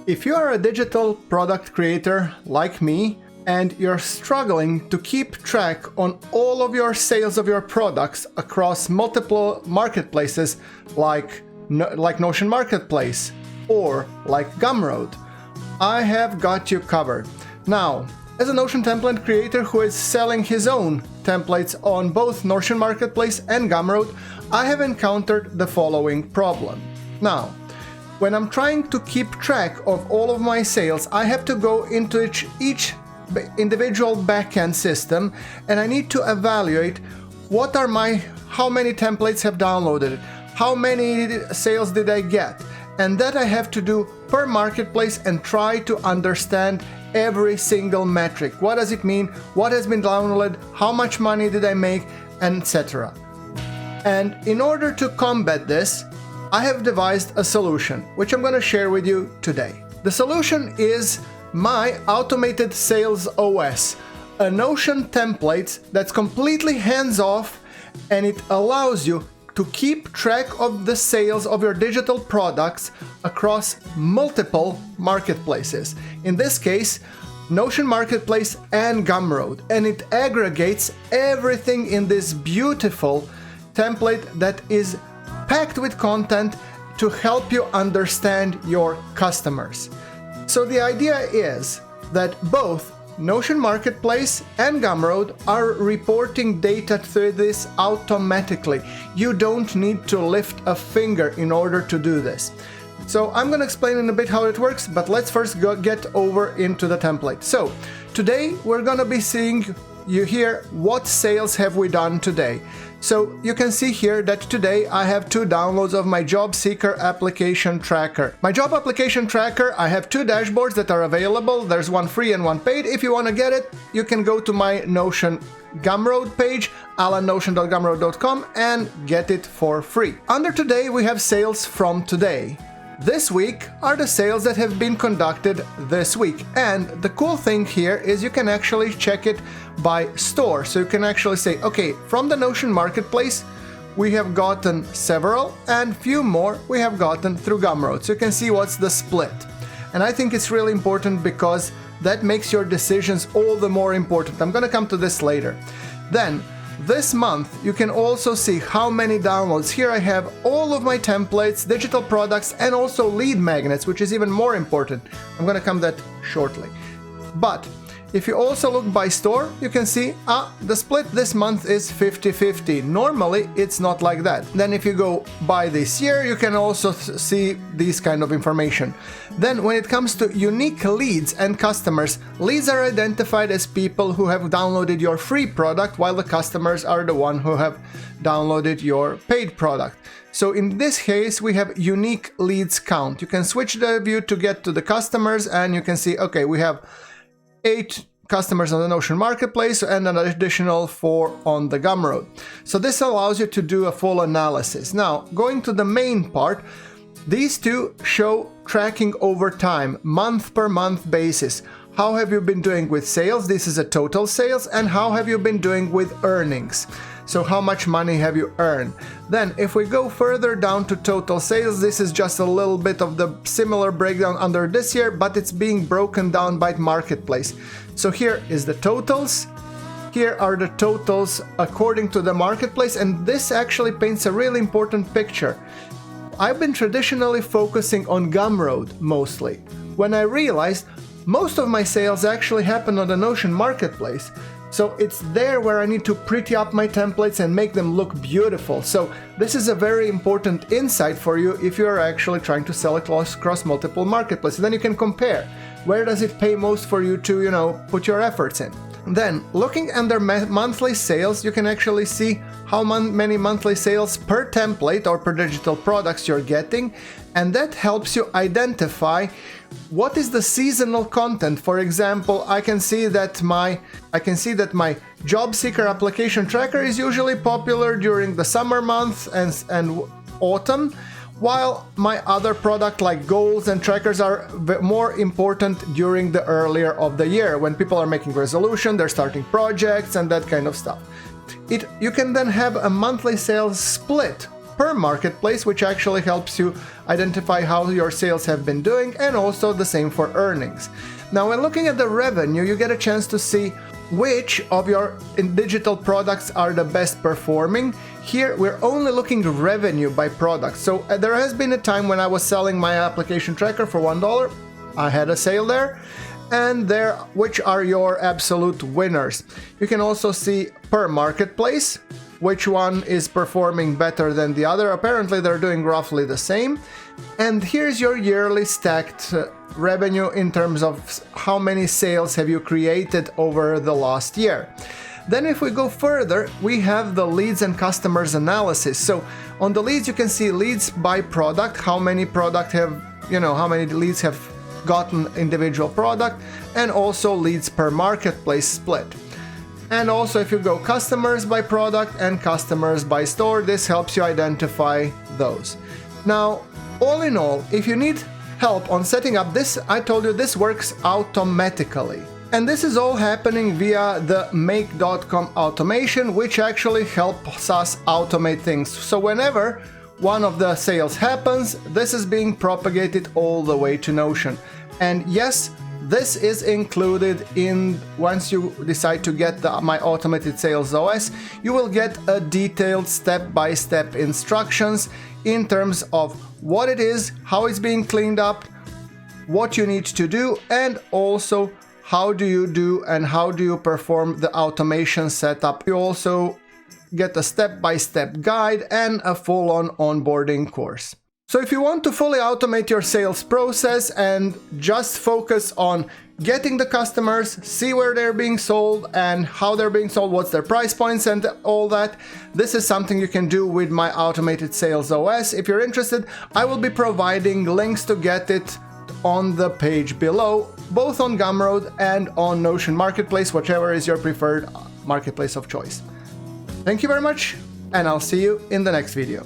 If you are a digital product creator like me and you're struggling to keep track on all of your sales of your products across multiple marketplaces like Notion Marketplace or like Gumroad, I have got you covered. Now, as a Notion template creator who is selling his own templates on both Notion Marketplace and Gumroad, I have encountered the following problem. Now, when I'm trying to keep track of all of my sales, I have to go into each individual backend system and I need to evaluate how many templates have downloaded, how many sales did I get, and that I have to do per marketplace and try to understand every single metric. What does it mean? What has been downloaded? How much money did I make? Etc. And in order to combat this, I have devised a solution, which I'm going to share with you today. The solution is my automated sales OS, a Notion template that's completely hands-off, and it allows you to keep track of the sales of your digital products across multiple marketplaces. In this case, Notion Marketplace and Gumroad, and it aggregates everything in this beautiful template that is packed with content to help you understand your customers. So the idea is that both Notion Marketplace and Gumroad are reporting data through this automatically. You don't need to lift a finger in order to do this. So I'm going to explain in a bit how it works, but let's first get over into the template. So today we're going to be seeing here what sales have we done today. So you can see here that today I have 2 downloads of my job seeker application tracker. My job application tracker, I have 2 dashboards that are available. There's one free and one paid. If you want to get it, you can go to my Notion Gumroad page, alannotion.gumroad.com, and get it for free. Under today, we have sales from today. This week are the sales that have been conducted this week. And the cool thing here is you can actually check it by store. So you can actually say, okay, from the Notion Marketplace, we have gotten several, and few more we have gotten through Gumroad. So you can see what's the split. And I think it's really important because that makes your decisions all the more important. I'm going to come to this later. Then, this month, you can also see how many downloads. Here I have all of my templates, digital products, and also lead magnets, which is even more important. I'm going to come to that shortly. But if you also look by store, you can see the split this month is 50-50. Normally, it's not like that. Then if you go by this year, you can also see this kind of information. Then when it comes to unique leads and customers, leads are identified as people who have downloaded your free product, while the customers are the one who have downloaded your paid product. So in this case, we have unique leads count. You can switch the view to get to the customers, and you can see, okay, we have 8 customers on the Notion Marketplace and an additional 4 on the Gumroad. So this allows you to do a full analysis. Now, going to the main part, these two show tracking over time, month per month basis. How have you been doing with sales? This is a total sales. And how have you been doing with earnings? So how much money have you earned? Then if we go further down to total sales, this is just a little bit of the similar breakdown under this year, but it's being broken down by marketplace. So here is the totals. Here are the totals according to the marketplace, and this actually paints a really important picture. I've been traditionally focusing on Gumroad mostly, when I realized most of my sales actually happen on the Notion Marketplace. So it's there where I need to pretty up my templates and make them look beautiful. So this is a very important insight for you if you're actually trying to sell across multiple marketplaces. Then you can compare. Where does it pay most for you to, put your efforts in? Then, looking under monthly sales, you can actually see how many monthly sales per template or per digital products you're getting, and that helps you identify what is the seasonal content. For example, I can see that my job seeker application tracker is usually popular during the summer months and autumn, while my other product like goals and trackers are more important during the earlier of the year, when people are making resolution, they're starting projects and that kind of stuff. You can then have a monthly sales split per marketplace, which actually helps you identify how your sales have been doing, and also the same for earnings. Now, when looking at the revenue, you get a chance to see which of your digital products are the best performing. Here, we're only looking at revenue by product. So there has been a time when I was selling my application tracker for $1. I had a sale there. And there, which are your absolute winners. You can also see per marketplace, which one is performing better than the other. Apparently, they're doing roughly the same. And here's your yearly stacked revenue in terms of how many sales have you created over the last year. Then if we go further, we have the leads and customers analysis. So on the leads, you can see leads by product, how many how many leads have gotten individual product, and also leads per marketplace split. And also if you go customers by product and customers by store, this helps you identify those. Now, all in all, if you need help on setting up this, I told you this works automatically. And this is all happening via the make.com automation, which actually helps us automate things. So whenever one of the sales happens, this is being propagated all the way to Notion. And yes, this is included in, once you decide to get my automated sales OS, you will get a detailed step-by-step instructions in terms of what it is, how it's being cleaned up, what you need to do, and also how do you perform the automation setup. You also get a step-by-step guide and a full-on onboarding course. So if you want to fully automate your sales process and just focus on getting the customers, see where they're being sold and how they're being sold, what's their price points and all that, this is something you can do with my automated sales OS. If you're interested, I will be providing links to get it on the page below, both on Gumroad and on Notion Marketplace, whichever is your preferred marketplace of choice. Thank you very much, and I'll see you in the next video.